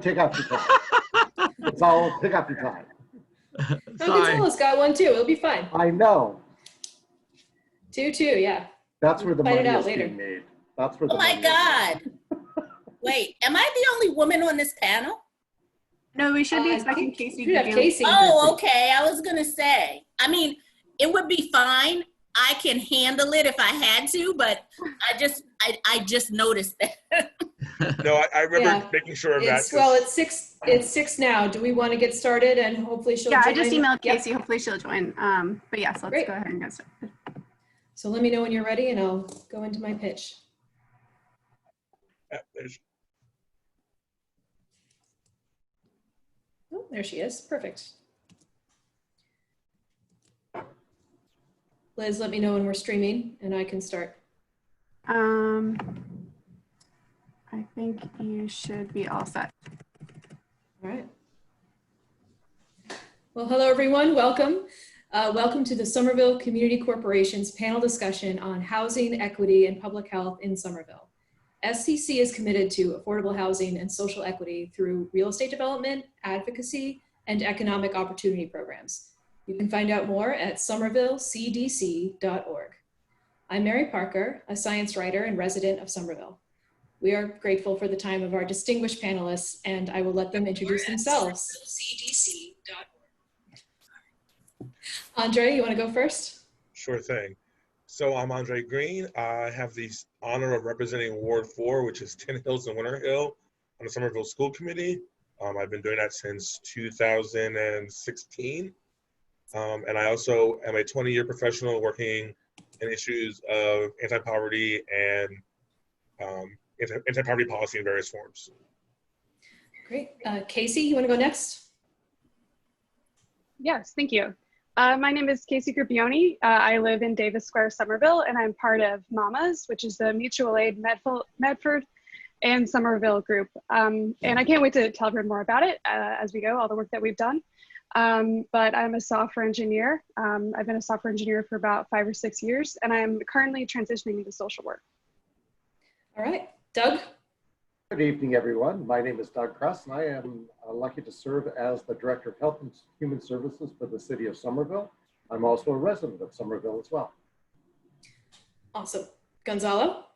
take out your time. It's all pick up your time. No, Gonzalo's got one too. It'll be fine. I know. 2-2, yeah. That's where the Fight money it out is later. being made. That's where the Oh my money is being God. made. Wait, am I the only woman on this panel? No, we should be I expecting think Casey. we should have Casey. Oh, okay. I was going to say, I mean, it would be fine. I can handle it if I had to, but I just noticed that. No, I remember Yeah. making sure of that. Well, it's 6 now. Do we want to get started and hopefully she'll Yeah, join? I just emailed Yep. Casey. Hopefully she'll join. But yes, let's Great. go ahead and get started. So let me know when you're ready and I'll go into my pitch. Oh, there she is. Perfect. Liz, let me know when we're streaming and I can start. I think you should be all set. All right. Well, hello, everyone. Welcome. Welcome to the Somerville Community Corporation's panel discussion on housing, equity, and public health in Somerville. SCC is committed to affordable housing and social equity through real estate development, advocacy, and economic opportunity programs. You can find out more at somervillecdc.org. I'm Mary Parker, a science writer and resident of Somerville. We are grateful for the time of our distinguished panelists, and I will let them introduce themselves. Andre, you want to go first? Sure thing. So I'm Andre Green. I have the honor of representing Ward 4, which is Tin Hills and Winter Hill on the Somerville School Committee. I've been doing that since 2016. And I also am a 20-year professional working in issues of anti-poverty and anti-poverty policy in various forms. Great. Casey, you want to go next? Yes, thank you. My name is Casey Grupioni. I live in Davis Square, Somerville, and I'm part of MAMAS, which is the Mutual Aid Medford and Somerville group. And I can't wait to tell everyone more about it as we go, all the work that we've done. But I'm a software engineer. I've been a software engineer for about 5 or 6 years, and I'm currently transitioning into social work. All right. Doug? Good evening, everyone. My name is Doug Kress, and I am lucky to serve as the Director of Health and Human Services for the City of Somerville. I'm also a resident of Somerville as well. Awesome. Gonzalo?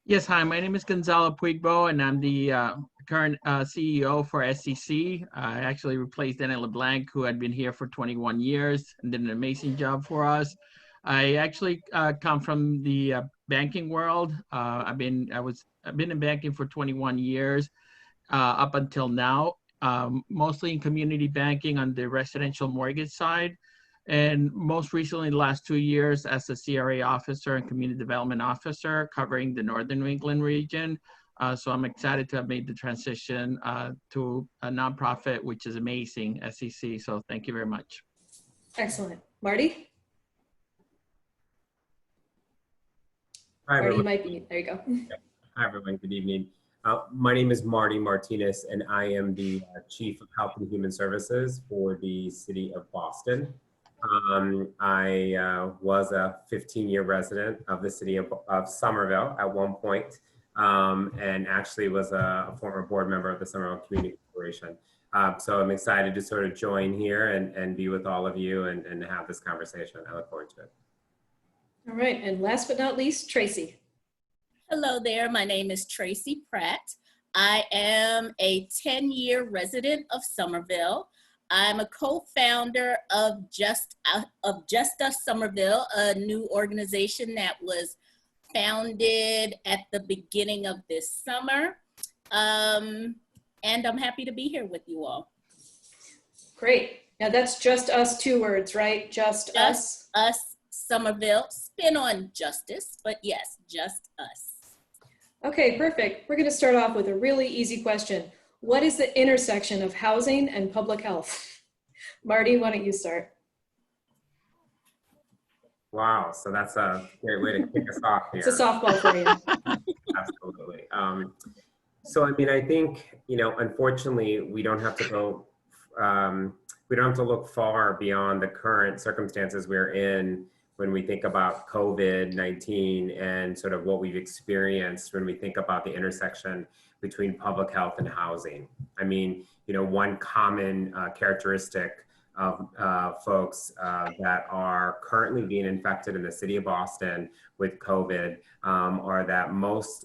Yes, hi, my name is Gonzalo Puigbo, and I'm the current CEO for SCC. I actually replaced Daniel LeBlanc, who had been here for 21 years and did an amazing job for us. I actually come from the banking world. I've been in banking for 21 years up until now, mostly in community banking on the residential mortgage side. And most recently, the last 2 years as a CRA officer and community development officer covering the Northern New England region. So I'm excited to have made the transition to a nonprofit, which is amazing, SCC. So thank you very much. Excellent. Marty? Hi, Marty, you everyone. might be, there you go. Hi, everyone. Good evening. My name is Marty Martinez, and I am the Chief of Health and Human Services for the City of Boston. I was a 15-year resident of the City of Somerville at one point, and actually was a former board member of the Somerville Community Corporation. So I'm excited to sort of join here and be with all of you and have this conversation. I look forward to it. All right, and last but not least, Tracy. Hello there, my name is Tracy Pratt. I am a 10-year resident of Somerville. I'm a co-founder of Just Us Somerville, a new organization that was founded at the beginning of this summer. And I'm happy to be here with you all. Great. Now that's just us, 2 words, right? Just us. Us, Somerville, spin on justice, but yes, just us. Okay, perfect. We're going to start off with a really easy question. What is the intersection of housing and public health? Marty, why don't you start? Wow, so that's a great way to kick us off here. It's a softball for you. Absolutely. So, I mean, I think, you know, unfortunately, we don't have to look far beyond the current circumstances we're in when we think about COVID-19 and sort of what we've experienced when we think about the intersection between public health and housing. I mean, you know, one common characteristic of folks that are currently being infected in the city of Boston with COVID are that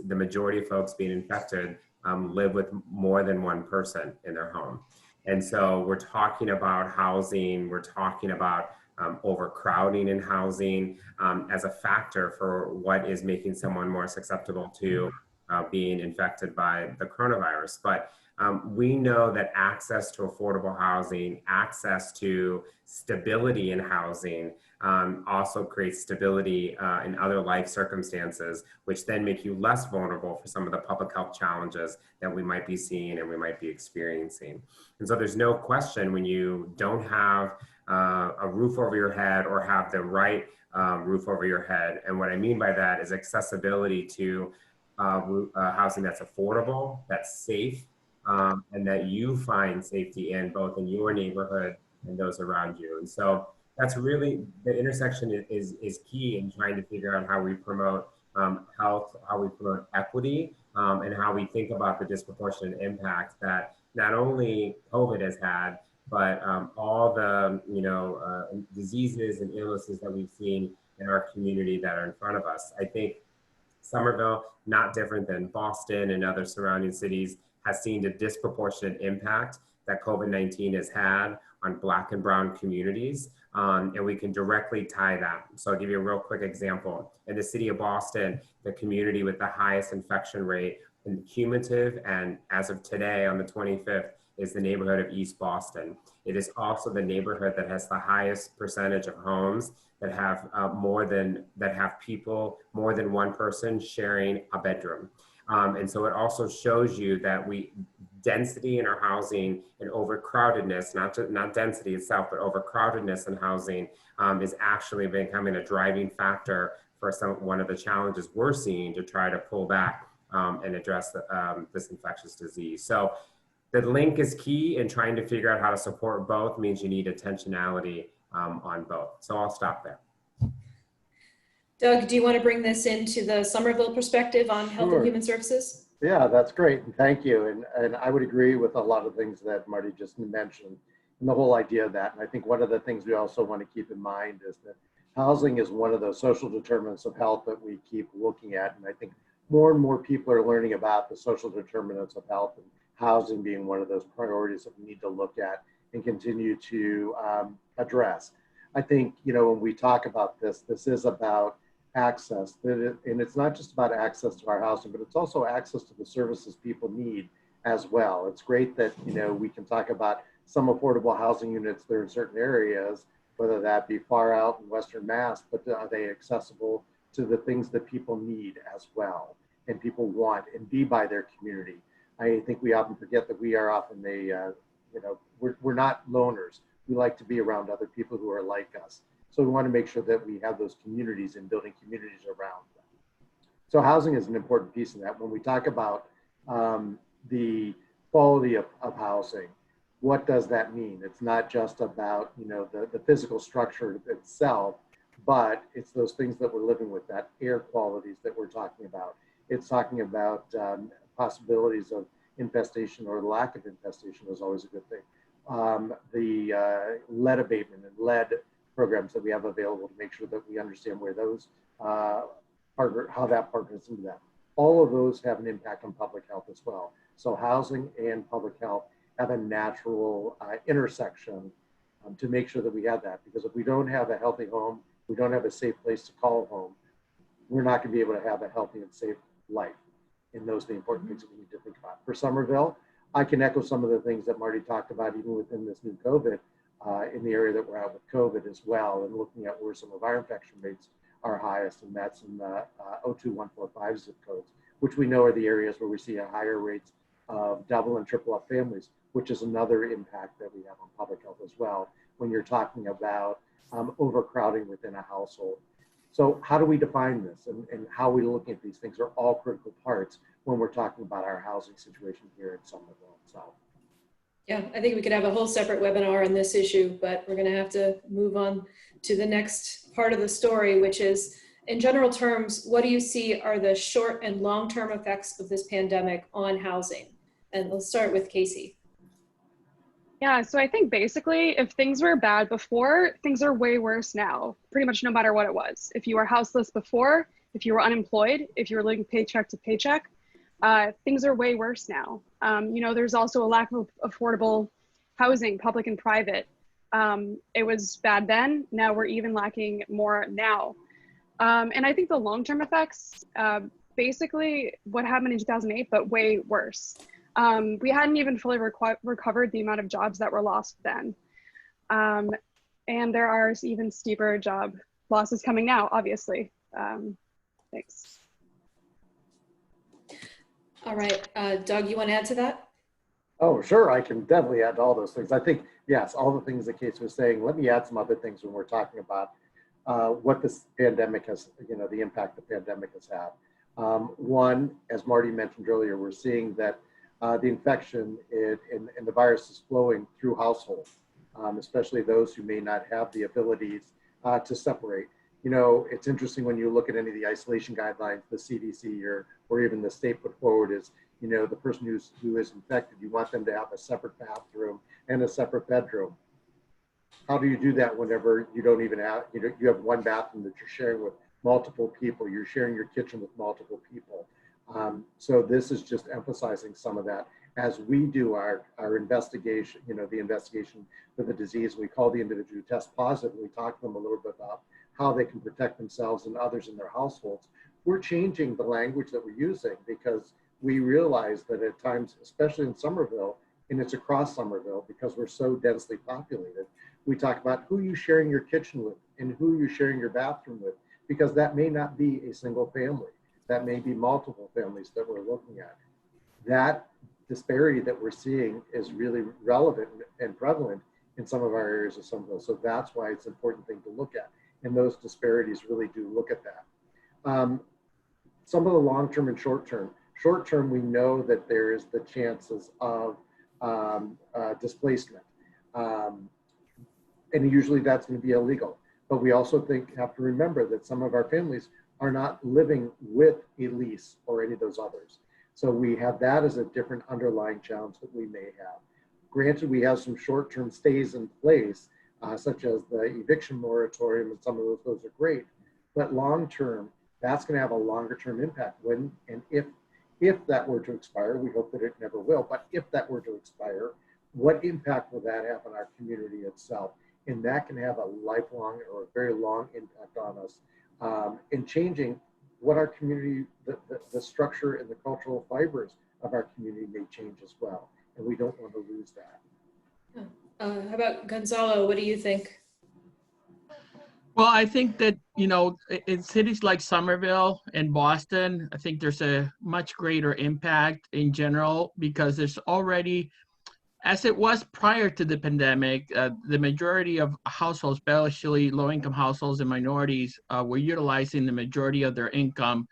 the majority of folks being infected live with more than one person in their home. And so we're talking about housing, we're talking about overcrowding in housing as a factor for what is making someone more susceptible to being infected by the coronavirus. But we know that access to affordable housing, access to stability in housing also creates stability in other life circumstances, which then make you less vulnerable for some of the public health challenges that we might be seeing and we might be experiencing. And so there's no question when you don't have a roof over your head or have the right roof over your head. And what I mean by that is accessibility to housing that's affordable, that's safe, and that you find safety in both in your neighborhood and those around you. And so that's really, the intersection is key in trying to figure out how we promote health, how we promote equity, and how we think about the disproportionate impact that not only COVID has had, but all the diseases and illnesses that we've seen in our community that are in front of us. I think Somerville, not different than Boston and other surrounding cities, has seen the disproportionate impact that COVID-19 has had on Black and Brown communities. And we can directly tie that. So I'll give you a real quick example. In the city of Boston, the community with the highest infection rate in the cumulative, and as of today on the 25th, is the neighborhood of East Boston. It is also the neighborhood that has the highest percentage of homes that have more than one person sharing a bedroom. And so it also shows you that density in our housing and overcrowdedness, not density itself, but overcrowdedness in housing is actually becoming a driving factor for one of the challenges we're seeing to try to pull back and address this infectious disease. So the link is key, in trying to figure out how to support both means you need intentionality on both. So I'll stop there. Doug, do you want to bring this into the Somerville perspective on health and human services? Yeah, that's great. And thank you. And I would agree with a lot of things that Marty just mentioned and the whole idea of that. And I think one of the things we also want to keep in mind is that housing is one of those social determinants of health that we keep looking at. And I think more and more people are learning about the social determinants of health, and housing being one of those priorities that we need to look at and continue to address. I think, when we talk about this is about access, and it's not just about access to our housing, but it's also access to the services people need as well. It's great that, we can talk about some affordable housing units that are in certain areas, whether that be far out in Western Mass, but are they accessible to the things that people need as well, and people want, and be by their community. I think we often forget that we are often we're not loners. We like to be around other people who are like us. So we want to make sure that we have those communities and building communities around them. So housing is an important piece of that. When we talk about the quality of housing, what does that mean? It's not just about, the physical structure itself, but it's those things that we're living with, that air qualities that we're talking about. It's talking about possibilities of infestation or lack of infestation is always a good thing. The lead abatement and lead programs that we have available to make sure that we understand where those how that partners into that. All of those have an impact on public health as well. So housing and public health have a natural intersection to make sure that we have that. Because if we don't have a healthy home, we don't have a safe place to call home, we're not going to be able to have a healthy and safe life. And those are the important things that we need to think about. For Somerville, I can echo some of the things that Marty talked about, even within this new COVID, in the area that we're at with COVID as well, and looking at where some of our infection rates are highest, and that's in the 02145 zip codes, which we know are the areas where we see a higher rates of double and triple up families, which is another impact that we have on public health as well, when you're talking about overcrowding within a household. So how do we define this, and how we look at these things are all critical parts when we're talking about our housing situation here in Somerville itself. Yeah, I think we could have a whole separate webinar on this issue, but we're going to have to move on to the next part of the story, which is, in general terms, what do you see are the short and long-term effects of this pandemic on housing? And let's start with Casey. Yeah, so I think basically if things were bad before, things are way worse now, pretty much no matter what it was. If you were houseless before, if you were unemployed, if you were living paycheck to paycheck, things are way worse now. You know, there's also a lack of affordable housing, public and private. It was bad then, now we're even lacking more now. And I think the long-term effects, basically what happened in 2008, but way worse. We hadn't even fully recovered the amount of jobs that were lost then. And there are even steeper job losses coming now, obviously. Thanks. All right, Doug, you want to add to that? Oh, sure. I can definitely add to all those things. I think, yes, all the things that Casey was saying. Let me add some other things when we're talking about what this pandemic has, you know, the impact the pandemic has had. One, as Marty mentioned earlier, we're seeing that the infection and the virus is flowing through households, especially those who may not have the abilities to separate. You know, it's interesting when you look at any of the isolation guidelines the CDC or even the state put forward is, you know, the person who is infected, you want them to have a separate bathroom and a separate bedroom. How do you do that whenever you don't even have, you know, you have one bathroom that you're sharing with multiple people, you're sharing your kitchen with multiple people. So this is just emphasizing some of that. As we do our investigation, you know, the investigation for the disease, we call the individual who test positive, and we talk to them a little bit about how they can protect themselves and others in their households. We're changing the language that we're using because we realize that at times, especially in Somerville, and it's across Somerville because we're so densely populated, we talk about who you're sharing your kitchen with and who you're sharing your bathroom with, because that may not be a single family. That may be multiple families that we're looking at. That disparity that we're seeing is really relevant and prevalent in some of our areas of Somerville. So that's why it's an important thing to look at. And those disparities really do look at that. Some of the long-term and short-term. Short-term, we know that there is the chances of displacement. And usually that's going to be illegal. But we also have to remember that some of our families are not living with a lease or any of those others. So we have that as a different underlying challenge that we may have. Granted, we have some short-term stays in place, such as the eviction moratorium, and some of those are great. But long-term, that's going to have a longer-term impact when and if that were to expire. We hope that it never will, but if that were to expire, what impact will that have on our community itself? And that can have a lifelong or a very long impact on us in changing what our community, the structure and the cultural fibers of our community may change as well. And we don't want to lose that. How about Gonzalo? What do you think? Well, I think that, you know, in cities like Somerville and Boston, I think there's a much greater impact in general because there's already, as it was prior to the pandemic, the majority of households, especially low-income households and minorities, were utilizing the majority of their income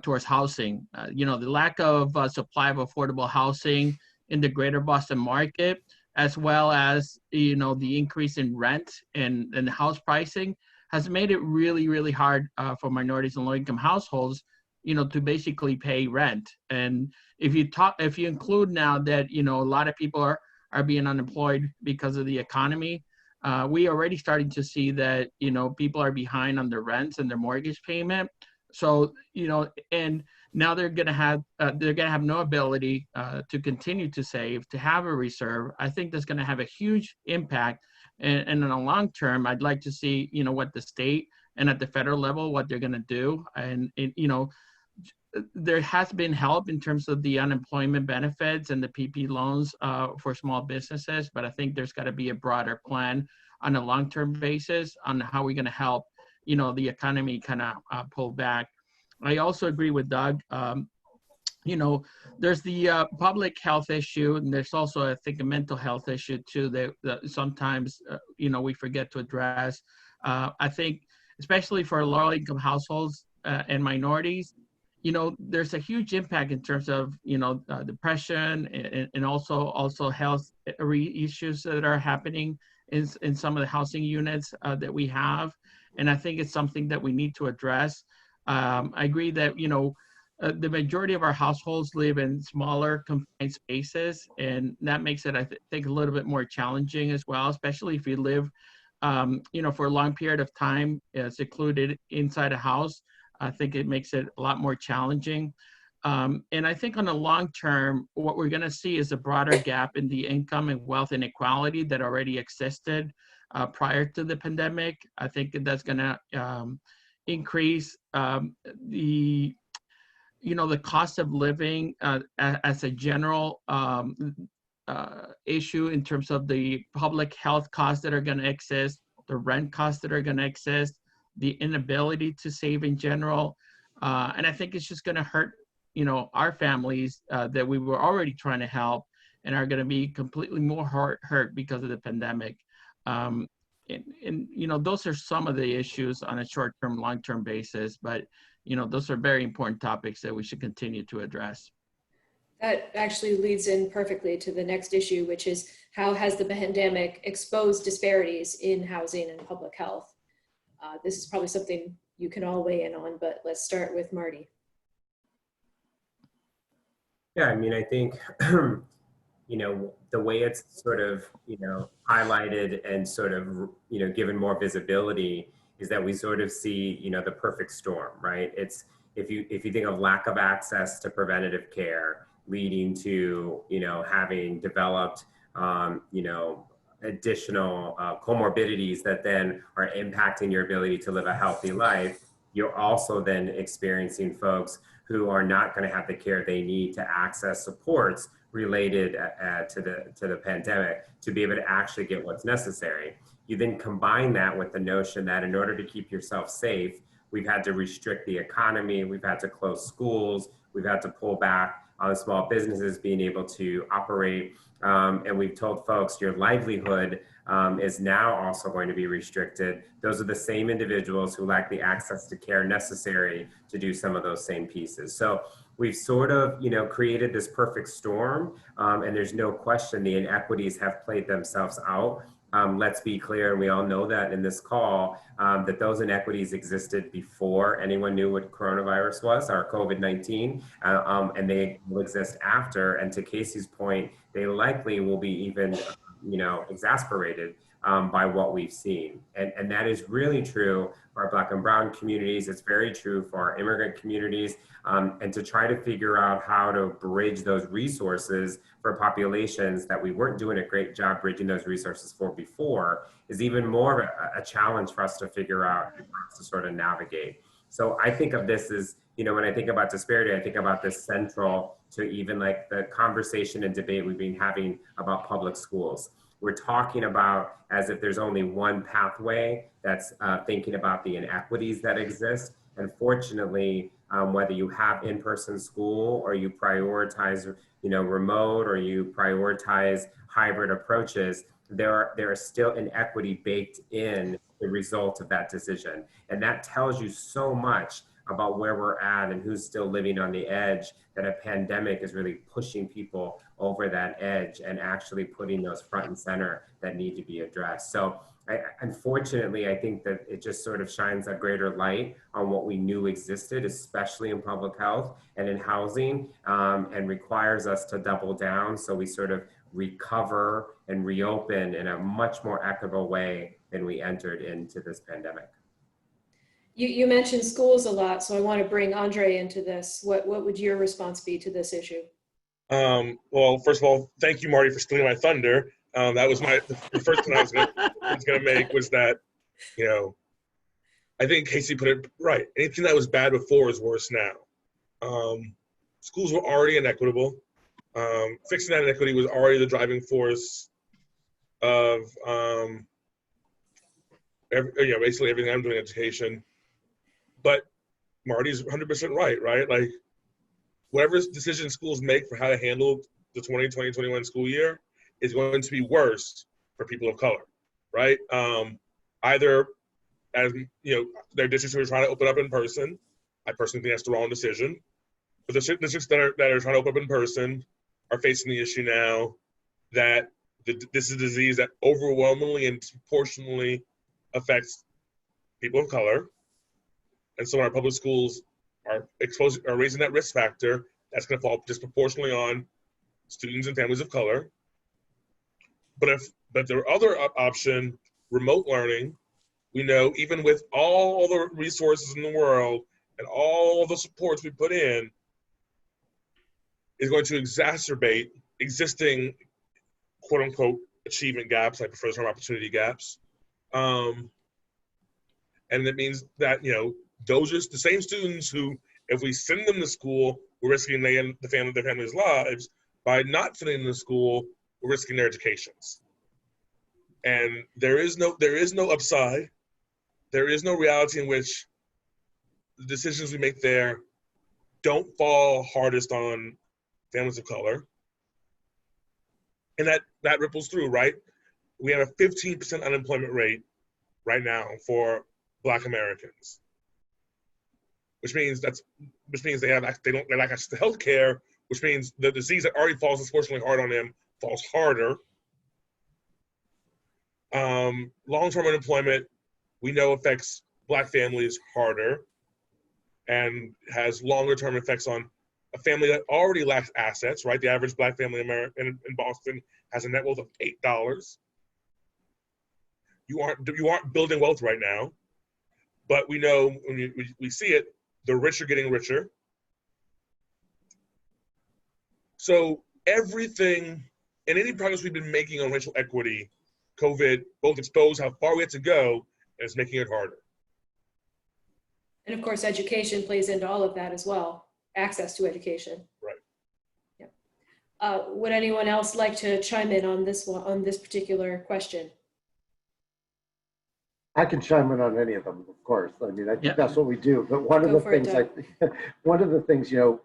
towards housing. You know, the lack of supply of affordable housing in the greater Boston market, as well as, you know, the increase in rent and house pricing has made it really, really hard for minorities and low-income households, you know, to basically pay rent. And if you include now that, you know, a lot of people are being unemployed because of the economy, we already starting to see that, you know, people are behind on their rents and their mortgage payment. So, you know, and now they're gonna have no ability to continue to save, to have a reserve. I think that's gonna have a huge impact. And in the long term, I'd like to see, you know, what the state and at the federal level, what they're gonna do. And you know, there has been help in terms of the unemployment benefits and the PP loans for small businesses, but I think there's got to be a broader plan on a long-term basis on how we're going to help, you know, the economy kind of pull back. I also agree with Doug. You know, there's the public health issue, and there's also, I think, a mental health issue too that sometimes, you know, we forget to address. I think, especially for low-income households and minorities, you know, there's a huge impact in terms of, you know, depression and also health issues that are happening in some of the housing units that we have. And I think it's something that we need to address. I agree that, the majority of our households live in smaller confined spaces, and that makes it, I think, a little bit more challenging as well, especially if you live, for a long period of time secluded inside a house. I think it makes it a lot more challenging. And I think on the long term, what we're going to see is a broader gap in the income and wealth inequality that already existed prior to the pandemic. I think that's going to increase the cost of living as a general issue in terms of the public health costs that are going to exist, the rent costs that are going to exist, the inability to save in general. And I think it's just going to hurt, our families that we were already trying to help and are going to be completely more hurt because of the pandemic. And those are some of the issues on a short-term, long-term basis, but those are very important topics that we should continue to address. That actually leads in perfectly to the next issue, which is how has the pandemic exposed disparities in housing and public health? This is probably something you can all weigh in on, but let's start with Marty. Yeah, I mean, I think, the way it's sort of, highlighted and sort of, given more visibility is that we sort of see, the perfect storm, right? It's if you think of lack of access to preventative care leading to, having developed, additional comorbidities that then are impacting your ability to live a healthy life, you're also then experiencing folks who are not going to have the care they need to access supports related to the pandemic to be able to actually get what's necessary. You then combine that with the notion that in order to keep yourself safe, we've had to restrict the economy, we've had to close schools, we've had to pull back on small businesses being able to operate. And we've told folks your livelihood is now also going to be restricted. Those are the same individuals who lack the access to care necessary to do some of those same pieces. So we've sort of, created this perfect storm, and there's no question the inequities have played themselves out. Let's be clear, and we all know that in this call, that those inequities existed before anyone knew what coronavirus was, or COVID-19, and they will exist after. And to Casey's point, they likely will be even, exasperated by what we've seen. And that is really true for our Black and Brown communities. It's very true for our immigrant communities. And to try to figure out how to bridge those resources for populations that we weren't doing a great job bridging those resources for before is even more of a challenge for us to figure out and for us to sort of navigate. So I think of this as, when I think about disparity, I think about this central to even like the conversation and debate we've been having about public schools. We're talking about as if there's only one pathway that's thinking about the inequities that exist. And fortunately, whether you have in-person school or you prioritize, remote or you prioritize hybrid approaches, there are still inequity baked in the result of that decision. And that tells you so much about where we're at and who's still living on the edge, that a pandemic is really pushing people over that edge and actually putting those front and center that need to be addressed. So unfortunately, I think that it just sort of shines a greater light on what we knew existed, especially in public health and in housing, and requires us to double down so we sort of recover and reopen in a much more equitable way than we entered into this pandemic. You mentioned schools a lot, so I want to bring Andre into this. What would your response be to this issue? Well, first of all, thank you, Marty, for stealing my thunder. That was the first one I was going to make was that, I think Casey put it right. Anything that was bad before is worse now. Schools were already inequitable. Fixing that inequity was already the driving force of, basically everything I'm doing in education. But Marty's 100% right? Like, whatever decision schools make for how to handle the 2020-21 school year is going to be worse for people of color, right? Either, as their districts are trying to open up in person. I personally think that's the wrong decision. But the districts that are trying to open up in person are facing the issue now that this is a disease that overwhelmingly and disproportionately affects people of color. And so when our public schools are raising that risk factor, that's going to fall disproportionately on students and families of color. But the other option, remote learning, we know even with all the resources in the world and all the supports we put in, is going to exacerbate existing quote unquote achievement gaps, I prefer the term opportunity gaps. And that means that, you know, those are the same students who, if we send them to school, we're risking their families' lives. By not sending them to school, we're risking their educations. And there is no upside. There is no reality in which the decisions we make there don't fall hardest on families of color. And that ripples through, right? We have a 15% unemployment rate right now for Black Americans, which means they lack access to health care, which means the disease that already falls disproportionately hard on them falls harder. Long-term unemployment, we know affects Black families harder and has longer-term effects on a family that already lacks assets, right? The average Black family in Boston has a net worth of $8. You aren't building wealth right now, but we know when we see it, the rich are getting richer. So everything and any progress we've been making on racial equity, COVID both exposed how far we have to go, and it's making it harder. And of course, education plays into all of that as well. Access to education. Right. Yeah. Would anyone else like to chime in on this one, on this particular question? I can chime in on any of them, of course. I mean, I think Yeah. that's what we do. But one of the things, you know,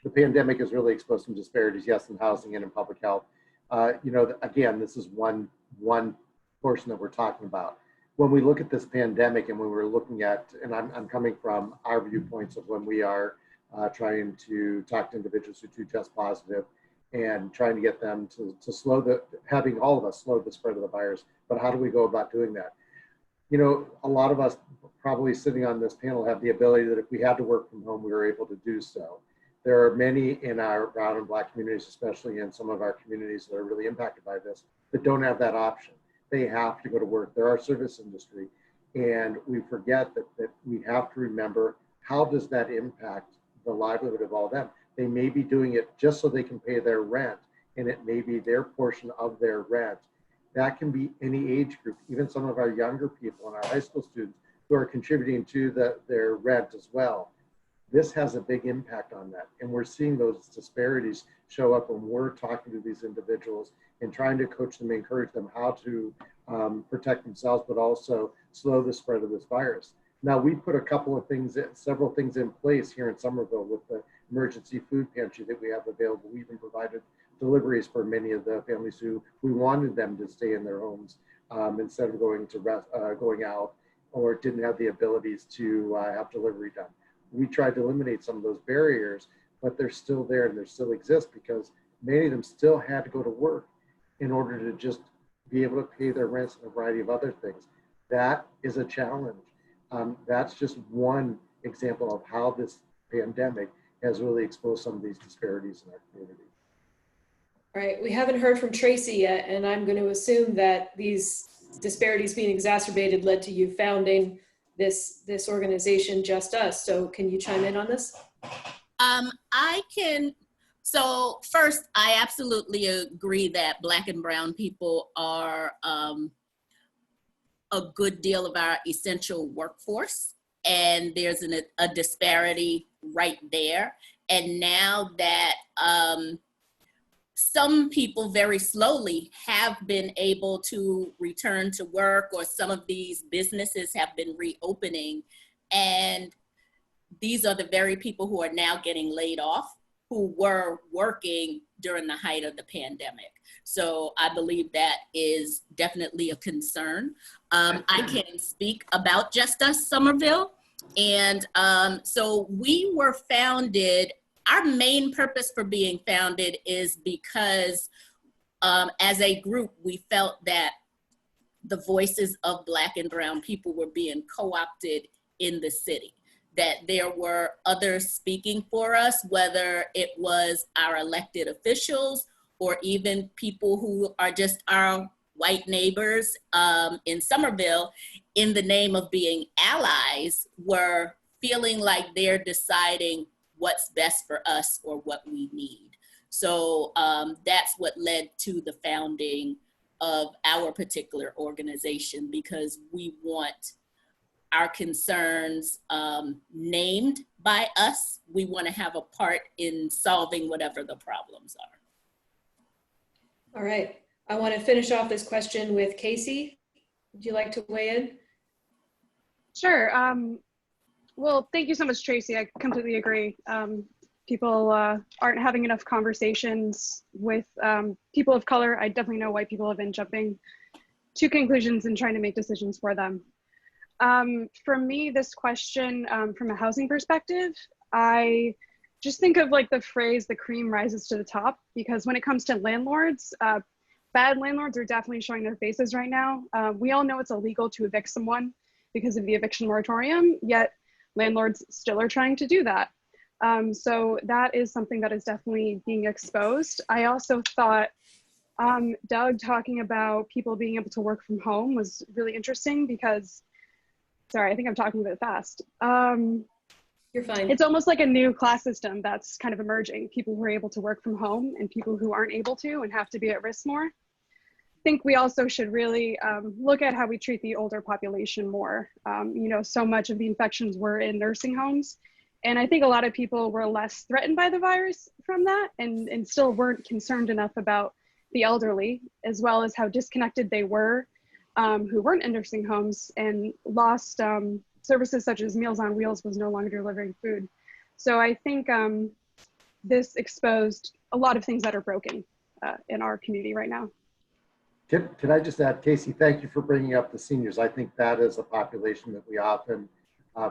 the pandemic has really exposed some disparities, yes, in housing and in public health. You know, again, this is one portion that we're talking about. When we look at this pandemic and when we're looking at, and I'm coming from our viewpoints of when we are trying to talk to individuals who do test positive and trying to get them to having all of us slow the spread of the virus. But how do we go about doing that? You know, a lot of us probably sitting on this panel have the ability that if we had to work from home, we were able to do so. There are many in our brown and Black communities, especially in some of our communities that are really impacted by this, that don't have that option. They have to go to work. They're our service industry. And we forget that we have to remember, how does that impact the livelihood of all them? They may be doing it just so they can pay their rent, and it may be their portion of their rent. That can be any age group, even some of our younger people and our high school students who are contributing to their rent as well. This has a big impact on that. And we're seeing those disparities show up when we're talking to these individuals and trying to coach them, encourage them how to protect themselves, but also slow the spread of this virus. Now, we put several things in place here in Somerville with the emergency food pantry that we have available. We even provided deliveries for many of the families who we wanted them to stay in their homes instead of going out or didn't have the abilities to have delivery done. We tried to eliminate some of those barriers, but they're still there and they still exist because many of them still had to go to work in order to just be able to pay their rents and a variety of other things. That is a challenge. That's just one example of how this pandemic has really exposed some of these disparities in our community. All right, we haven't heard from Tracy yet, and I'm going to assume that these disparities being exacerbated led to you founding this organization, Just Us. So can you chime in on this? I can. So first, I absolutely agree that Black and brown people are a good deal of our essential workforce, and there's a disparity right there. And now that some people very slowly have been able to return to work, or some of these businesses have been reopening, and these are the very people who are now getting laid off who were working during the height of the pandemic. So I believe that is definitely a concern. I can speak about Just Us Somerville. And so we were founded, our main purpose for being founded is because as a group, we felt that the voices of Black and brown people were being co-opted in the city, that there were others speaking for us, whether it was our elected officials or even people who are just our white neighbors in Somerville, in the name of being allies, were feeling like they're deciding what's best for us or what we need. So that's what led to the founding of our particular organization, because we want our concerns named by us. We want to have a part in solving whatever the problems are. All right. I want to finish off this question with Casey. Would you like to weigh in? Sure. Well, thank you so much, Tracy. I completely agree. People aren't having enough conversations with people of color. I definitely know white people have been jumping to conclusions and trying to make decisions for them. For me, this question, from a housing perspective, I just think of like the phrase, the cream rises to the top, because when it comes to landlords, bad landlords are definitely showing their faces right now. We all know it's illegal to evict someone because of the eviction moratorium, yet landlords still are trying to do that. So that is something that is definitely being exposed. I also thought Doug talking about people being able to work from home was really interesting, because, sorry, I think I'm talking a bit fast. You're fine. It's almost like a new class system that's kind of emerging. People who are able to work from home and people who aren't able to and have to be at risk more. I think we also should really look at how we treat the older population more. You know, so much of the infections were in nursing homes. And I think a lot of people were less threatened by the virus from that, and still weren't concerned enough about the elderly, as well as how disconnected they were, who weren't in nursing homes, and lost services such as Meals on Wheels was no longer delivering food. So I think this exposed a lot of things that are broken in our community right now. Can I just add, Casey, thank you for bringing up the seniors. I think that is a population that we often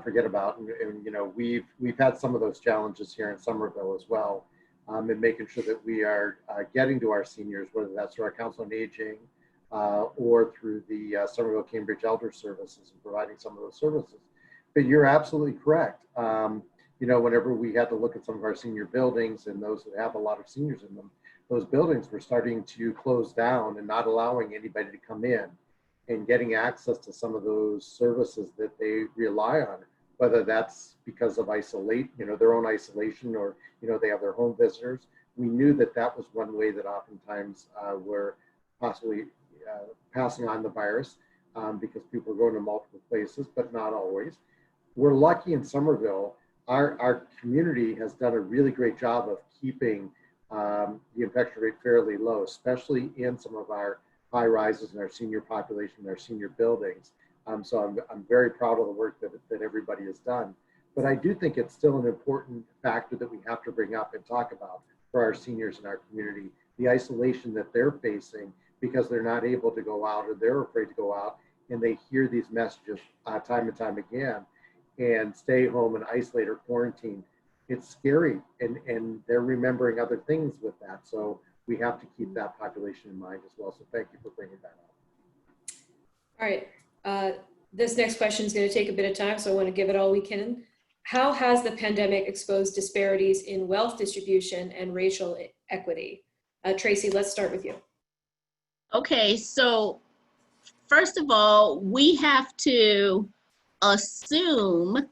forget about. And you know, we've had some of those challenges here in Somerville as well, in making sure that we are getting to our seniors, whether that's through our Council on Aging or through the Somerville Cambridge Elder Services, and providing some of those services. But you're absolutely correct. You know, whenever we had to look at some of our senior buildings and those that have a lot of seniors in them, those buildings were starting to close down and not allowing anybody to come in and getting access to some of those services that they rely on, whether that's because of their own isolation, or, you know, they have their home visitors. We knew that that was one way that oftentimes we're possibly passing on the virus, because people are going to multiple places, but not always. We're lucky in Somerville. Our community has done a really great job of keeping the infection rate fairly low, especially in some of our high rises in our senior population, our senior buildings. So I'm very proud of the work that everybody has done. But I do think it's still an important factor that we have to bring up and talk about for our seniors in our community, the isolation that they're facing because they're not able to go out, or they're afraid to go out, and they hear these messages time and time again, and stay home and isolate or quarantine. It's scary, and they're remembering other things with that. So we have to keep that population in mind as well. So thank you for bringing that up. All right. This next question is going to take a bit of time, so I want to give it all we can. How has the pandemic exposed disparities in wealth distribution and racial equity? Tracy, let's start with you. Okay, so first of all, we have to assume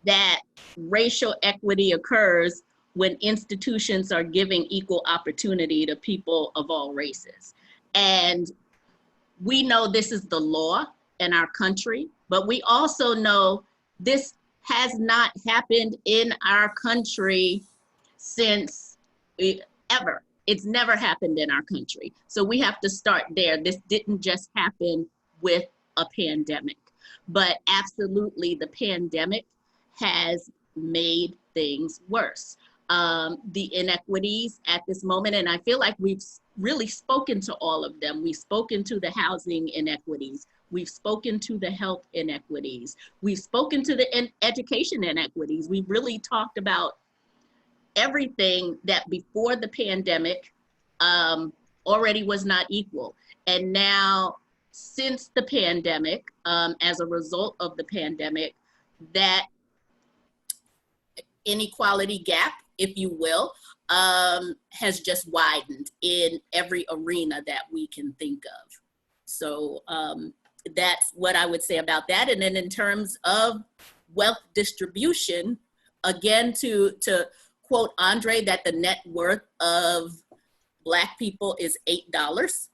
that racial equity occurs when institutions are giving equal opportunity to people of all races. And we know this is the law in our country, but we also know this has not happened in our country since ever. It's never happened in our country. So we have to start there. This didn't just happen with a pandemic, but absolutely the pandemic has made things worse. The inequities at this moment, and I feel like we've really spoken to all of them. We've spoken to the housing inequities. We've spoken to the health inequities. We've spoken to the education inequities. We've really talked about everything that before the pandemic already was not equal. And now since the pandemic, as a result of the pandemic, that inequality gap, if you will, has just widened in every arena that we can think of. So that's what I would say about that. And then in terms of wealth distribution, again, to quote Andre, that the net worth of Black people is $8.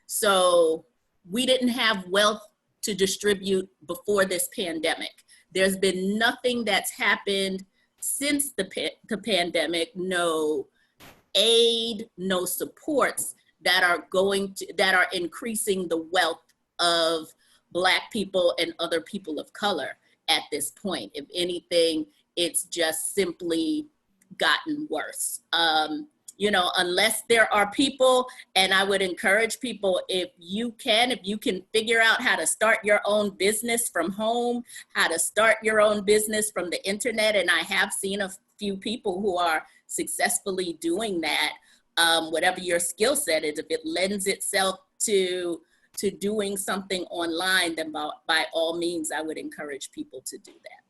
So we didn't have wealth to distribute before this pandemic. There's been nothing that's happened since the pandemic, no aid, no supports that are increasing the wealth of Black people and other people of color at this point. If anything, it's just simply gotten worse. You know, unless there are people, and I would encourage people, if you can figure out how to start your own business from home, how to start your own business from the internet, and I have seen a few people who are successfully doing that, whatever your skill set is, if it lends itself to doing something online, then by all means, I would encourage people to do that.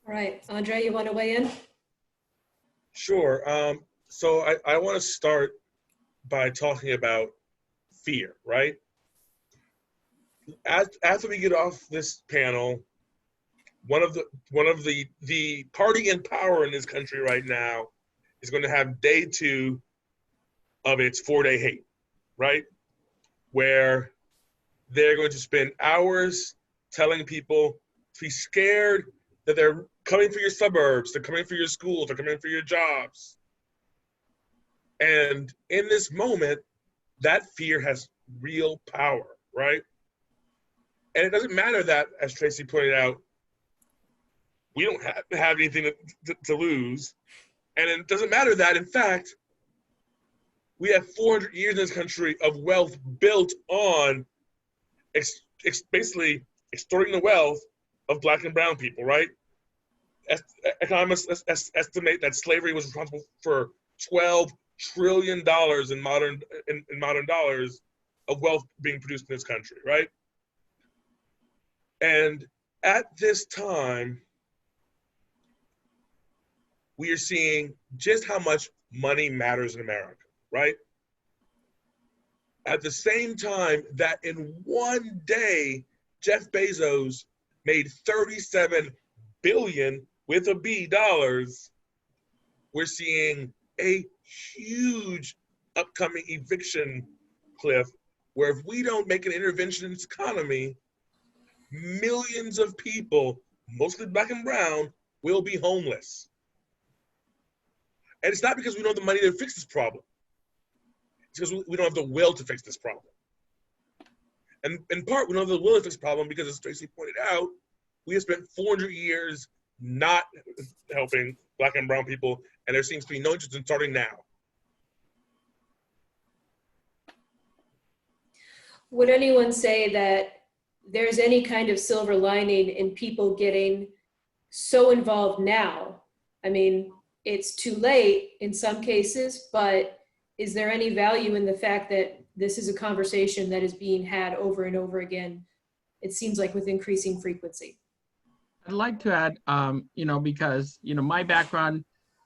All right, Andre, you want to weigh in? Sure. So I want to start by talking about fear, right? After we get off this panel, one of the party in power in this country right now is going to have day 2 of its 4-day hate, right? Where they're going to spend hours telling people to be scared that they're coming for your suburbs, they're coming for your schools, they're coming for your jobs. And in this moment, that fear has real power, right? And it doesn't matter that, as Tracy pointed out, we don't have anything to lose. And it doesn't matter that, in fact, we have 400 years in this country of wealth built on basically extorting the wealth of Black and brown people, right? Economists estimate that slavery was responsible for $12 trillion in modern dollars of wealth being produced in this country, right? And at this time, we are seeing just how much money matters in America, right? At the same time that in one day, Jeff Bezos made 37 billion with a B dollars, we're seeing a huge upcoming eviction cliff where if we don't make an intervention in this economy, millions of people, mostly Black and brown, will be homeless. And it's not because we don't have the money to fix this problem. It's because we don't have the will to fix this problem. And in part, we don't have the will to fix this problem because, as Tracy pointed out, we have spent 400 years not helping Black and brown people, and there seems to be no interest in starting now. Would anyone say that there's any kind of silver lining in people getting so involved now? I mean, it's too late in some cases, but is there any value in the fact that this is a conversation that is being had over and over again, it seems like with increasing frequency? I'd like to add, because, my background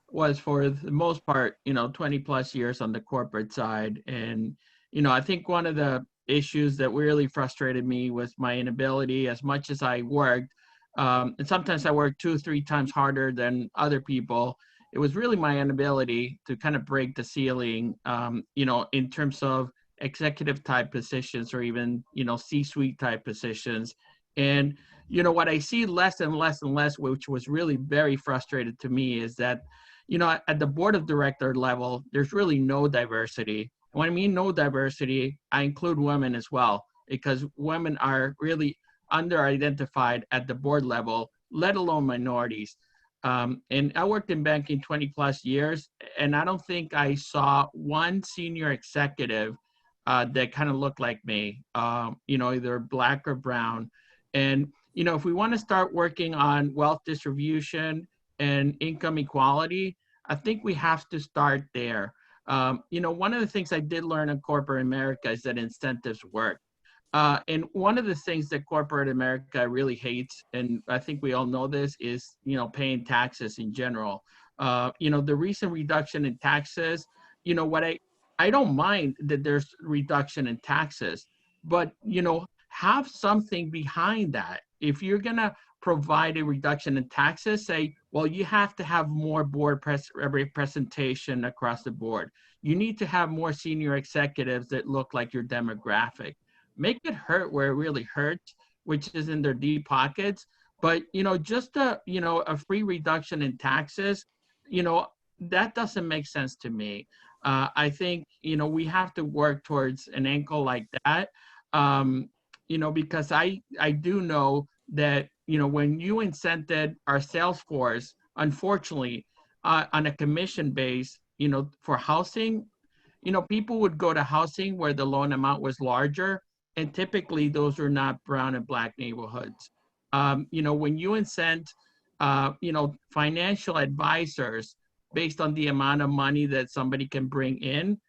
was for the most part, 20 plus years on the corporate side. And, I think one of the issues that really frustrated me was my inability, as much as I worked, and sometimes I worked 2-3 times harder than other people. It was really my inability to kind of break the ceiling, in terms of executive type positions or even, C-suite type positions. And, what I see less and less and less, which was really very frustrated to me, is that, at the board of director level, there's really no diversity. And when I mean no diversity, I include women as well, because women are really under-identified at the board level, let alone minorities. And I worked in banking 20 plus years, and I don't think I saw one senior executive that kind of looked like me, either Black or brown. And, if we want to start working on wealth distribution and income equality, I think we have to start there. One of the things I did learn in corporate America is that incentives work. And one of the things that corporate America really hates, and I think we all know this, is, paying taxes in general. The recent reduction in taxes, I don't mind that there's reduction in taxes, but, have something behind that. If you're going to provide a reduction in taxes, say, well, you have to have more board representation across the board. You need to have more senior executives that look like your demographic. Make it hurt where it really hurts, which is in their deep pockets. But, just a free reduction in taxes, that doesn't make sense to me. I think, we have to work towards an angle like that, because I do know that, when you incented our sales force, unfortunately, on a commission base, for housing, people would go to housing where the loan amount was larger, and typically those are not brown and black neighborhoods. When you incent, financial advisors based on the amount of money that somebody can bring in,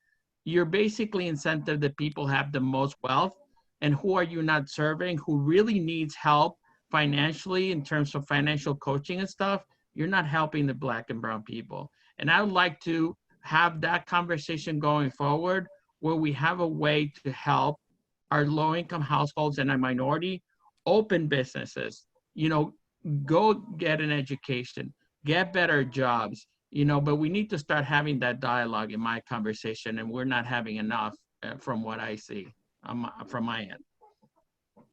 you're basically incentive that people have the most wealth. And who are you not serving? Who really needs help financially in terms of financial coaching and stuff? You're not helping the black and brown people. And I would like to have that conversation going forward, where we have a way to help our low-income households and our minority open businesses, go get an education, get better jobs, but we need to start having that dialogue in my conversation, and we're not having enough from what I see from my end.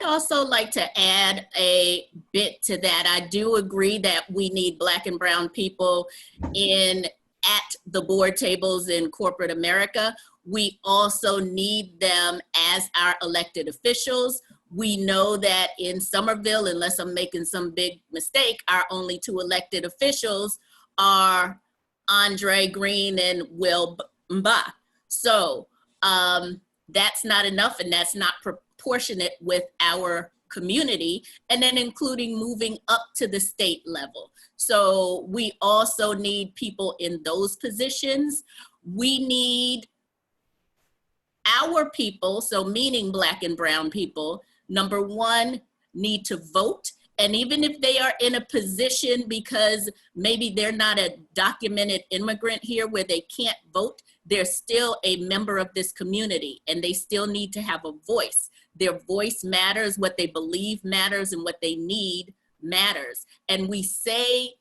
I'd also like to add a bit to that. I do agree that we need black and brown people at the board tables in corporate America. We also need them as our elected officials. We know that in Somerville, unless I'm making some big mistake, our only two elected officials are Andre Green and Will Mba. So that's not enough, and that's not proportionate with our community, and then including moving up to the state level. So we also need people in those positions. We need our people, so meaning black and brown people, number one, need to vote. And even if they are in a position because maybe they're not a documented immigrant here where they can't vote, they're still a member of this community, and they still need to have a voice. Their voice matters, what they believe matters, and what they need matters. And we say,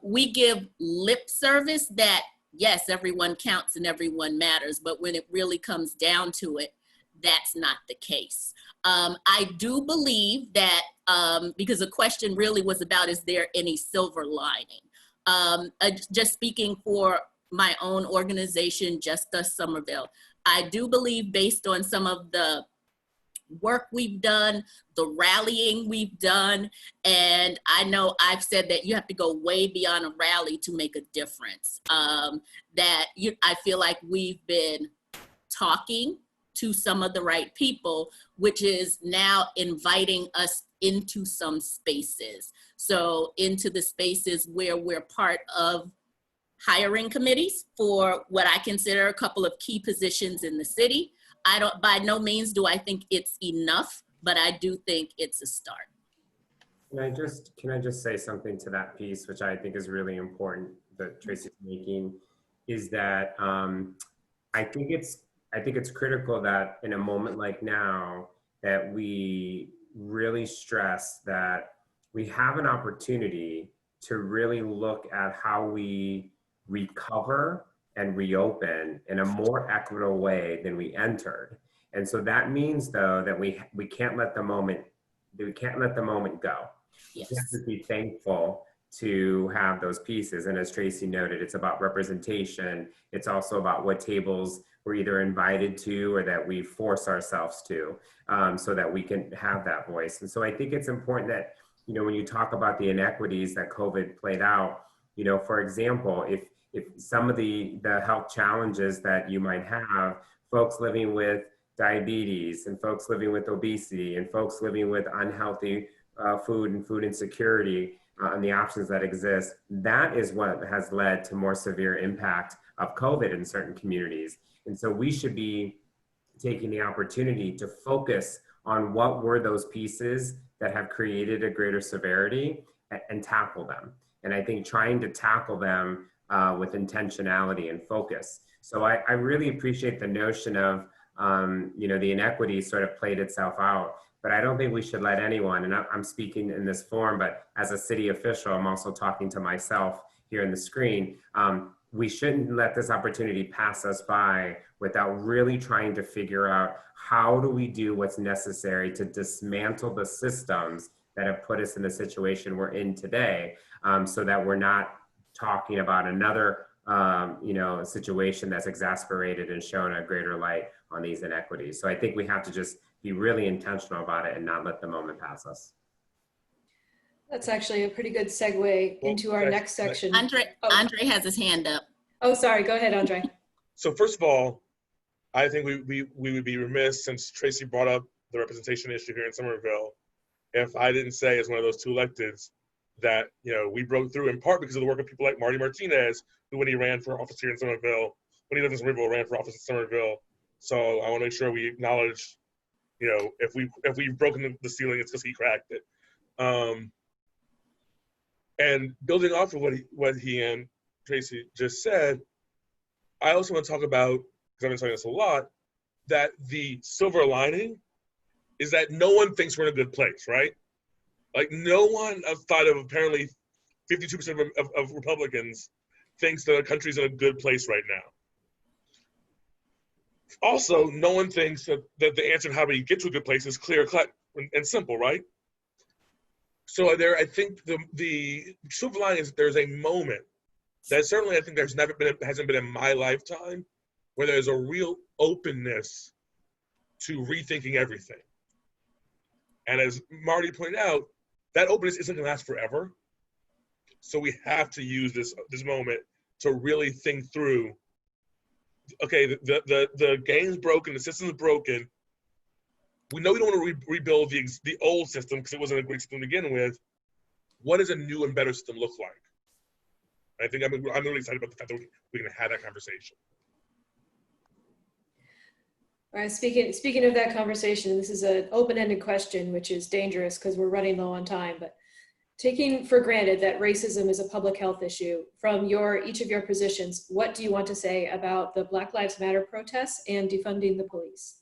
we give lip service that, yes, everyone counts and everyone matters, but when it really comes down to it, that's not the case. I do believe that, because the question really was about, is there any silver lining? Just speaking for my own organization, Just Us Somerville, I do believe, based on some of the work we've done, the rallying we've done, and I know I've said that you have to go way beyond a rally to make a difference. I feel like we've been talking to some of the right people, which is now inviting us into some spaces. So into the spaces where we're part of hiring committees for what I consider a couple of key positions in the city. By no means do I think it's enough, but I do think it's a start. Can I just say something to that piece, which I think is really important that Tracy's making, is that I think it's critical that in a moment like now that we really stress that we have an opportunity to really look at how we recover and reopen in a more equitable way than we entered. And so that means, though, that we can't let the moment go. Yes. We have to be thankful to have those pieces. And as Tracy noted, it's about representation. It's also about what tables we're either invited to or that we force ourselves to, so that we can have that voice. And so I think it's important that, when you talk about the inequities that COVID played out, for example, if some of the health challenges that you might have, folks living with diabetes and folks living with obesity and folks living with unhealthy food and food insecurity, and the options that exist, that is what has led to more severe impact of COVID in certain communities. And so we should be taking the opportunity to focus on what were those pieces that have created a greater severity and tackle them. And I think trying to tackle them with intentionality and focus. So I really appreciate the notion of, the inequity sort of played itself out, but I don't think we should let anyone, and I'm speaking in this forum, but as a city official, I'm also talking to myself here on the screen. We shouldn't let this opportunity pass us by without really trying to figure out how do we do what's necessary to dismantle the systems that have put us in the situation we're in today, so that we're not talking about another situation that's exacerbated and shown a greater light on these inequities. So I think we have to just be really intentional about it and not let the moment pass us. That's actually a pretty good segue into our next section. Andre has his hand up. Oh, sorry. Go ahead, Andre. So first of all, I think we would be remiss, since Tracy brought up the representation issue here in Somerville, if I didn't say, as one of those two electeds, that we broke through in part because of the work of people like Marty Martinez, who, when he ran for office here in Somerville, when he lived in Somerville, ran for office in Somerville. So I want to make sure we acknowledge, if we've broken the ceiling, it's because he cracked it. And building off of what he and Tracy just said, I also want to talk about, because I've been saying this a lot, that the silver lining is that no one thinks we're in a good place, right? Like, no one outside of apparently 52% of Republicans thinks that the country's in a good place right now. Also, no one thinks that the answer to how we get to a good place is clear cut and simple, right? So I think the silver lining is there's a moment that certainly I think hasn't been in my lifetime, where there's a real openness to rethinking everything. And as Marty pointed out, that openness isn't going to last forever. So we have to use this moment to really think through, okay, the game's broken, the system's broken. We know we don't want to rebuild the old system because it wasn't a great system to begin with. What does a new and better system look like? I think I'm really excited about the fact that we're going to have that conversation. All right, speaking of that conversation, this is an open-ended question, which is dangerous because we're running low on time, but taking for granted that racism is a public health issue, from each of your positions, what do you want to say about the Black Lives Matter protests and defunding the police?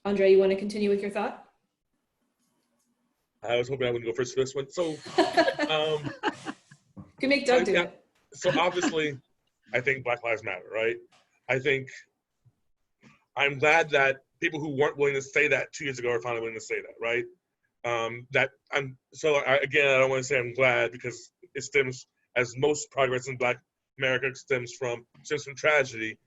Andre, you want to continue with your thought? I was hoping I wouldn't go first for this one. So, you can make Doug do it. So obviously, I think Black Lives Matter, right? I'm glad that people who weren't willing to say that 2 years ago are finally willing to say that, right? I don't want to say I'm glad, because it stems, as most progress in Black America stems from tragedy,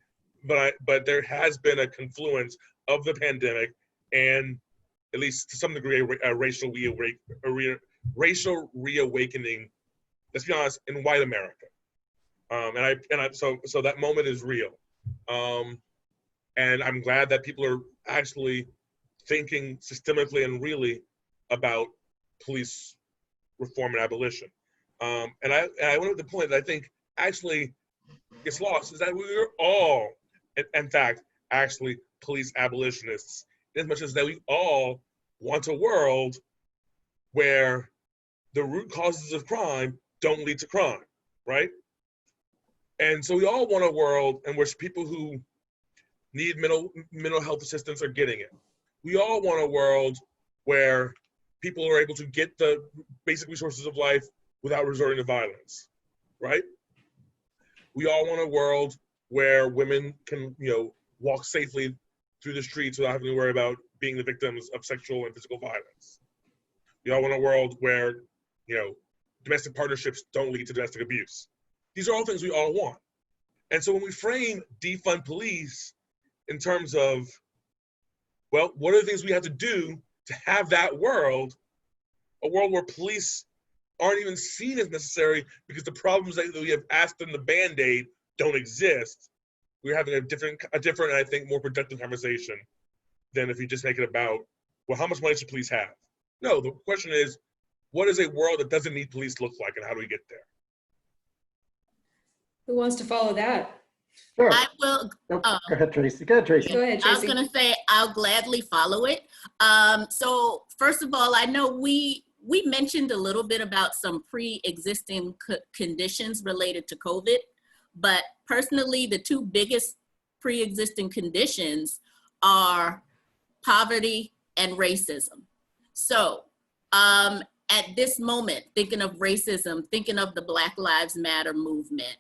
but there has been a confluence of the pandemic and, at least to some degree, a racial reawakening. Let's be honest, in white America, so that moment is real, and I'm glad that people are actually thinking systemically and really about police reform and abolition. And I went to the point that I think actually gets lost, is that we're all, in fact, actually police abolitionists, as much as that we all want a world where the root causes of crime don't lead to crime, right? And so we all want a world in which people who need mental health assistance are getting it. We all want a world where people are able to get the basic resources of life without resorting to violence, right? We all want a world where women can, walk safely through the streets without having to worry about being the victims of sexual and physical violence. We all want a world where, domestic partnerships don't lead to domestic abuse. These are all things we all want. And so when we frame defund police in terms of, well, what are the things we have to do to have that world, a world where police aren't even seen as necessary because the problems that we have asked them to Band-Aid don't exist, we're having a different, and I think more productive conversation than if you just make it about, well, how much money should police have? No, the question is, what does a world that doesn't need police look like, and how do we get there? Who wants to follow that? Sure. I will. Nope. Go ahead, Tracy. Go ahead, Tracy. Go ahead, I was Tracy. going to say I'll gladly follow it. So first of all, I know we mentioned a little bit about some pre-existing conditions related to COVID, but personally, the two biggest pre-existing conditions are poverty and racism. So at this moment, thinking of racism, thinking of the Black Lives Matter movement,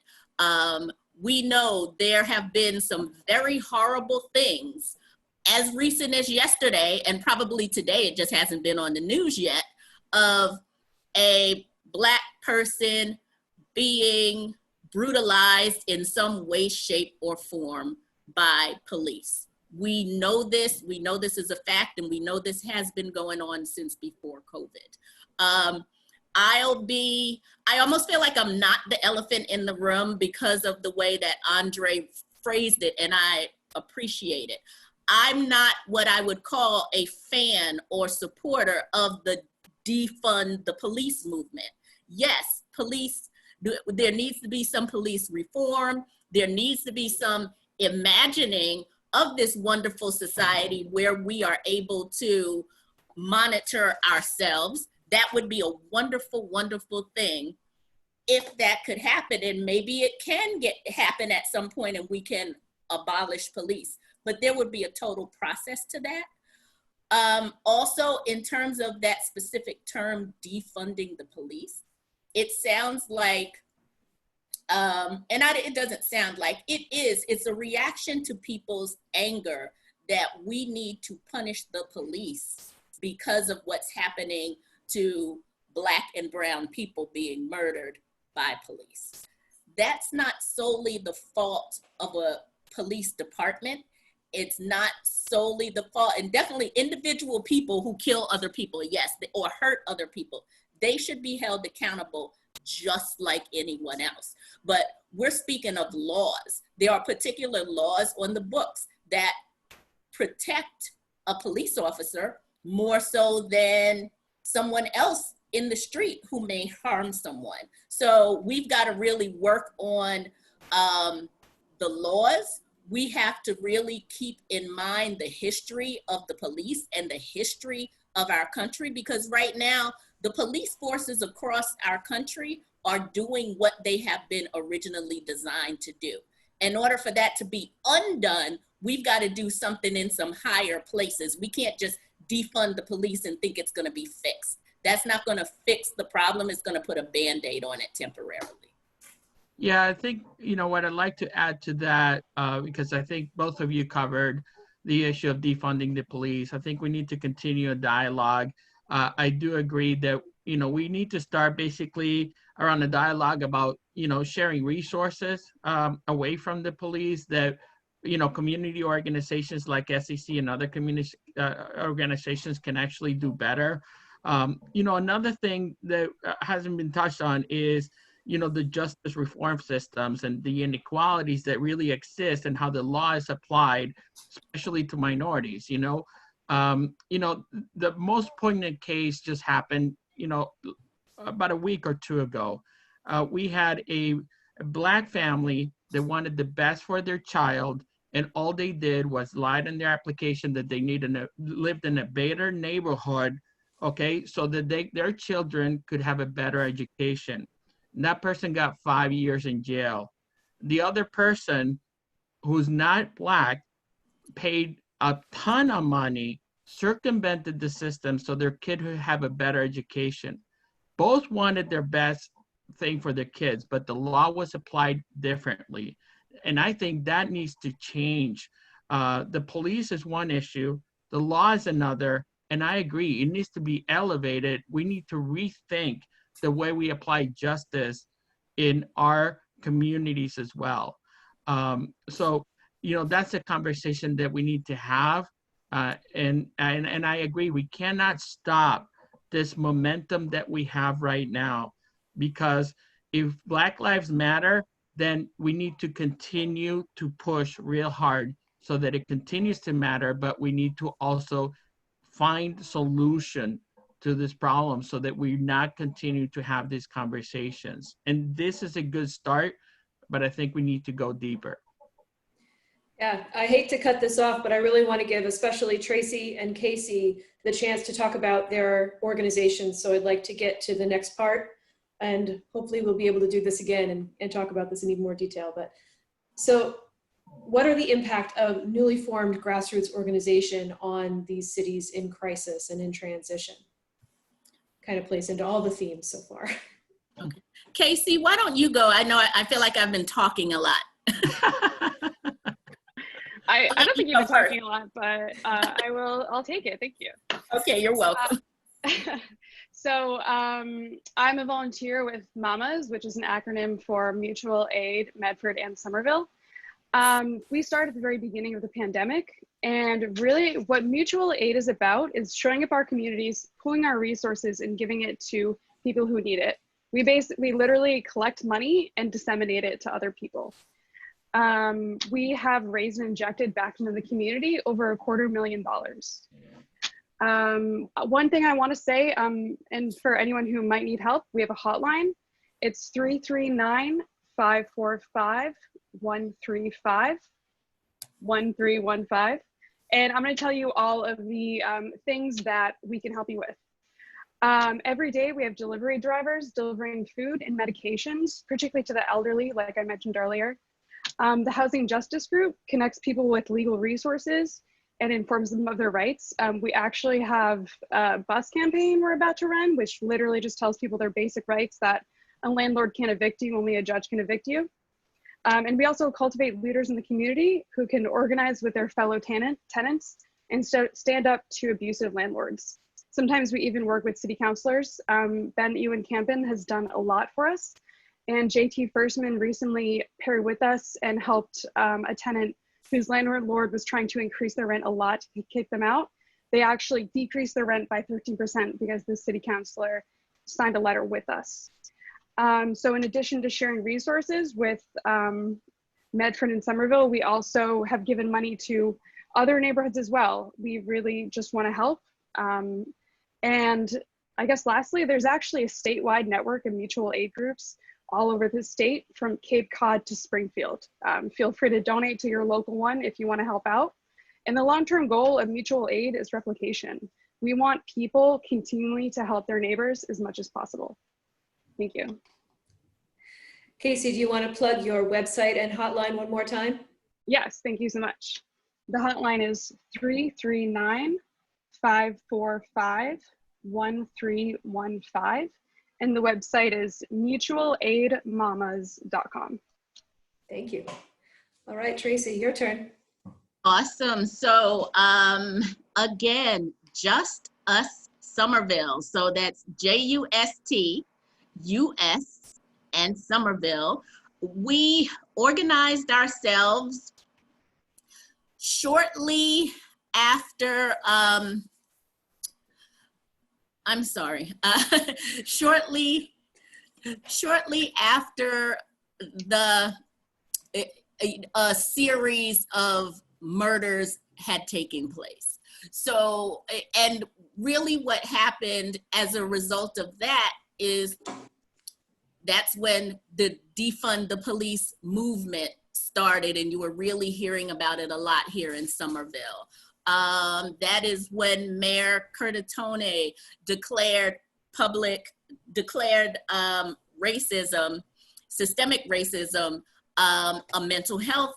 we know there have been some very horrible things as recent as yesterday, and probably today, it just hasn't been on the news yet, of a Black person being brutalized in some way, shape, or form by police. We know this is a fact, and we know this has been going on since before COVID. I almost feel like I'm not the elephant in the room because of the way that Andre phrased it, and I appreciate it. I'm not what I would call a fan or supporter of the defund the police movement. Yes, police, there needs to be some police reform. There needs to be some imagining of this wonderful society where we are able to monitor ourselves. That would be a wonderful, wonderful thing if that could happen. And maybe it can happen at some point and we can abolish police, but there would be a total process to that. Also, in terms of that specific term, defunding the police, it sounds like, it doesn't sound like, it's a reaction to people's anger that we need to punish the police because of what's happening to Black and brown people being murdered by police. That's not solely the fault of a police department. It's not solely the fault, and definitely individual people who kill other people, yes, or hurt other people, they should be held accountable just like anyone else. But we're speaking of laws. There are particular laws on the books that protect a police officer more so than someone else in the street who may harm someone. So we've got to really work on the laws. We have to really keep in mind the history of the police and the history of our country, because right now, the police forces across our country are doing what they have been originally designed to do. In order for that to be undone, we've got to do something in some higher places. We can't just defund the police and think it's going to be fixed. That's not going to fix the problem. It's going to put a Band-Aid on it temporarily. Yeah, I think, what I'd like to add to that, because I think both of you covered the issue of defunding the police. I think we need to continue a dialogue. I do agree that, we need to start basically around a dialogue about, sharing resources away from the police that, community organizations like SEC and other community organizations can actually do better. Another thing that hasn't been touched on is, the justice reform systems and the inequalities that really exist and how the law is applied, especially to minorities. The most poignant case just happened, about a week or two ago. We had a Black family that wanted the best for their child, and all they did was lied in their application that they lived in a better neighborhood, okay, so that their children could have a better education. And that person got 5 years in jail. The other person, who's not Black, paid a ton of money, circumvented the system so their kid would have a better education. Both wanted their best thing for their kids, but the law was applied differently. And I think that needs to change. The police is one issue, the law is another, and I agree, it needs to be elevated. We need to rethink the way we apply justice in our communities as well. That's a conversation that we need to have. And I agree, we cannot stop this momentum that we have right now, because if Black Lives Matter, then we need to continue to push real hard so that it continues to matter, but we need to also find solution to this problem so that we not continue to have these conversations. And this is a good start, but I think we need to go deeper. Yeah, I hate to cut this off, but I really want to give especially Tracy and Casey the chance to talk about their organizations. So I'd like to get to the next part, and hopefully we'll be able to do this again and talk about this in even more detail. But so what are the impact of newly formed grassroots organization on these cities in crisis and in transition? Kind of plays into all the themes so far. Okay. Casey, why don't you go? I know I feel like I've been talking a lot. I don't think you've been talking a lot, but I'll take it. Thank you. Okay, you're welcome. So I'm a volunteer with MAMAs, which is an acronym for Mutual Aid, Medford, and Somerville. We started at the very beginning of the pandemic, and really what mutual aid is about is showing up our communities, pooling our resources, and giving it to people who need it. We literally collect money and disseminate it to other people. We have raised and injected back into the community over $250,000. One thing I want to say, and for anyone who might need help, we have a hotline. It's 339-545-135-1315. And I'm going to tell you all of the things that we can help you with. Every day we have delivery drivers delivering food and medications, particularly to the elderly, like I mentioned earlier. The Housing Justice Group connects people with legal resources and informs them of their rights. We actually have a bus campaign we're about to run, which literally just tells people their basic rights, that a landlord can't evict you, only a judge can evict you. And we also cultivate leaders in the community who can organize with their fellow tenants and stand up to abusive landlords. Sometimes we even work with city councilors. Ben Ewan Campen has done a lot for us. And JT Firstman recently paired with us and helped a tenant whose landlord was trying to increase their rent a lot to kick them out. They actually decreased their rent by 13% because the city councilor signed a letter with us. So in addition to sharing resources with Medford and Somerville, we also have given money to other neighborhoods as well. We really just want to help. And I guess lastly, there's actually a statewide network of mutual aid groups all over the state, from Cape Cod to Springfield. Feel free to donate to your local one if you want to help out. And the long-term goal of mutual aid is replication. We want people continually to help their neighbors as much as possible. Thank you. Casey, do you want to plug your website and hotline one more time? Yes, thank you so much. The hotline is 339-545-1315. And the website is mutualaidmamas.com. Thank you. All right, Tracy, your turn. Awesome. So again, Just Us Somerville. So that's JUST, US, and Somerville. We organized ourselves shortly after, shortly after a series of murders had taken place. So, and really what happened as a result of that is that's when the defund the police movement started, and you were really hearing about it a lot here in Somerville. That is when Mayor Curtatone declared racism, systemic racism, a mental health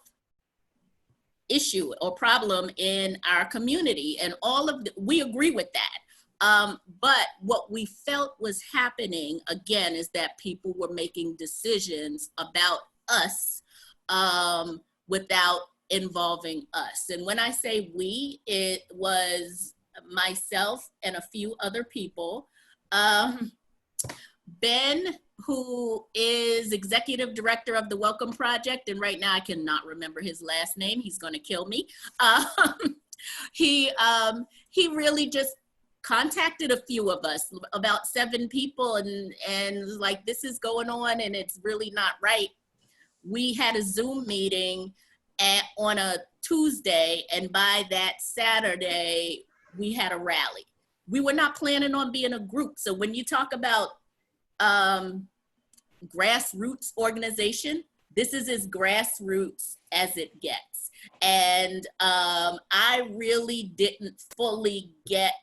issue or problem in our community. And we agree with that. But what we felt was happening, again, is that people were making decisions about us without involving us. And when I say we, it was myself and a few other people. Ben, who is executive director of the Welcome Project, and right now I cannot remember his last name, he's gonna kill me. He really just contacted a few of us, about 7 people, and like, this is going on and it's really not right. We had a Zoom meeting on a Tuesday, and by that Saturday, we had a rally. we were not planning on being a group. So when you talk about grassroots organization, this is as grassroots as it gets. And I really didn't fully get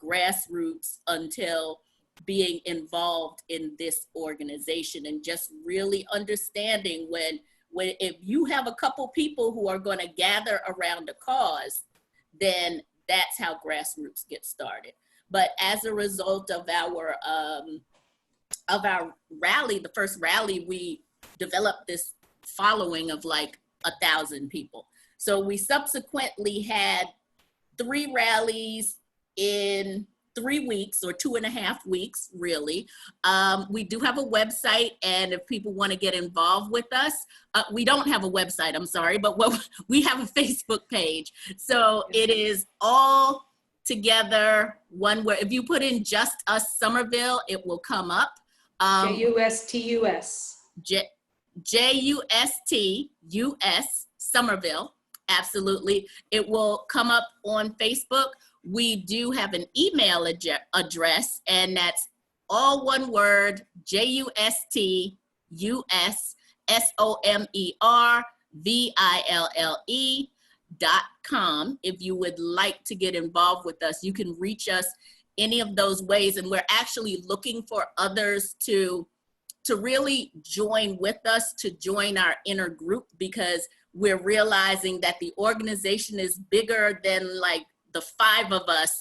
grassroots until being involved in this organization, and just really understanding when if you have a couple people who are going to gather around a cause, then that's how grassroots get started. But as a result of our rally, the first rally, we developed this following of like 1,000 people. So we subsequently had 3 rallies in 3 weeks, or 2.5 weeks, really. We do have a website, and if people want to get involved with us, we don't have a website, I'm sorry, but we have a Facebook page. So it is all together, one where if you put in Just Us Somerville, it will come up. JUSTUS. JUSTUS Somerville, absolutely. It will come up on Facebook. We do have an email address, and that's all one word, JUSTUSSOMERVILLE.com. If you would like to get involved with us, you can reach us any of those ways. And we're actually looking for others to really join with us, to join our inner group, because we're realizing that the organization is bigger than like the 5 of us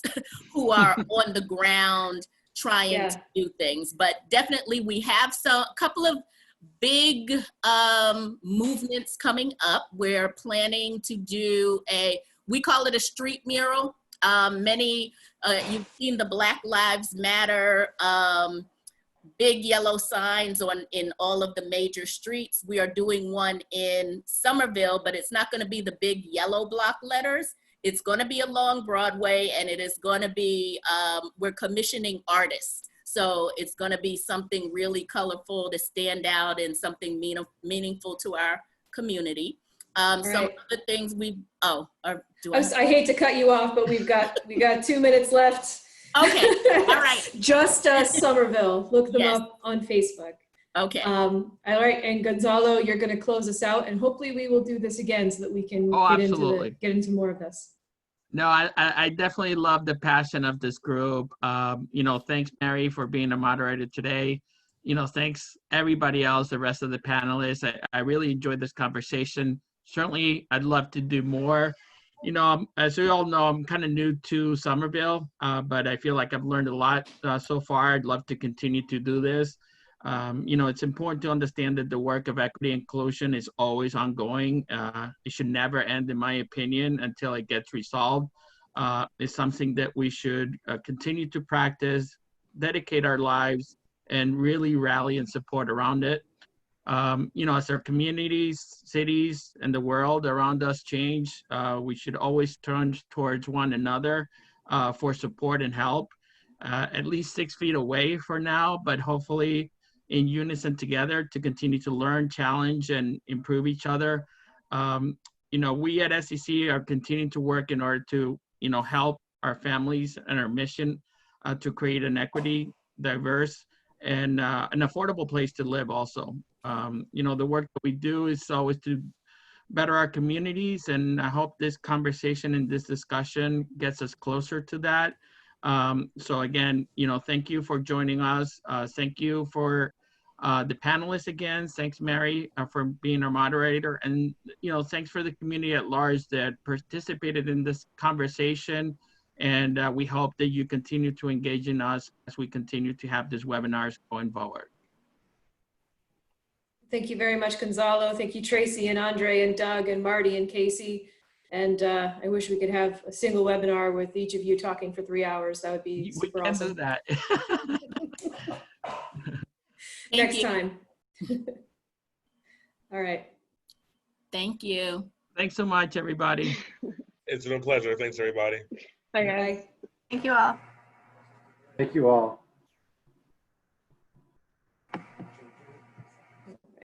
who are on the ground trying to do things. But definitely we have a couple of big movements coming up. We're planning to do we call it a street mural. You've seen the Black Lives Matter big yellow signs in all of the major streets. We are doing one in Somerville, but it's not going to be the big yellow block letters. It's going to be along Broadway, and it is going to be, we're commissioning artists. So it's going to be something really colorful to stand out, and something meaningful to our community. Some of the things I hate to cut you off, but we got 2 minutes left. Okay, all right. Just Us Somerville. Look them up on Facebook. Okay. All right, and Gonzalo, you're going to close us out, and hopefully we will do this again so that we can get into more of this. No, I definitely love the passion of this group. Thanks, Mary, for being a moderator today. Thanks everybody else, the rest of the panelists. I really enjoyed this conversation. Certainly, I'd love to do more. As we all know, I'm kind of new to Somerville, but I feel like I've learned a lot so far. I'd love to continue to do this. It's important to understand that the work of equity and inclusion is always ongoing. It should never end, in my opinion, until it gets resolved. It's something that we should continue to practice, dedicate our lives, and really rally and support around it. As our communities, cities, and the world around us change, we should always turn towards one another for support and help, at least 6 feet away for now, but hopefully in unison together to continue to learn, challenge, and improve each other. We at SEC are continuing to work in order to, help our families and our mission to create an equity, diverse, and an affordable place to live also. The work that we do is always to better our communities, and I hope this conversation and this discussion gets us closer to that. So again, thank you for joining us. Thank you for the panelists again. Thanks, Mary, for being our moderator. And, thanks for the community at large that participated in this conversation. And we hope that you continue to engage in us as we continue to have these webinars going forward. Thank you very much, Gonzalo. Thank you, Tracy and Andre and Doug and Marty and Casey. And I wish we could have a single webinar with each of you talking for 3 hours. That would be super awesome. We can do that. Next time. All right. Thank you. Thanks so much, everybody. It's been a pleasure. Thanks, everybody. Bye, guys. Thank you all. Thank you all.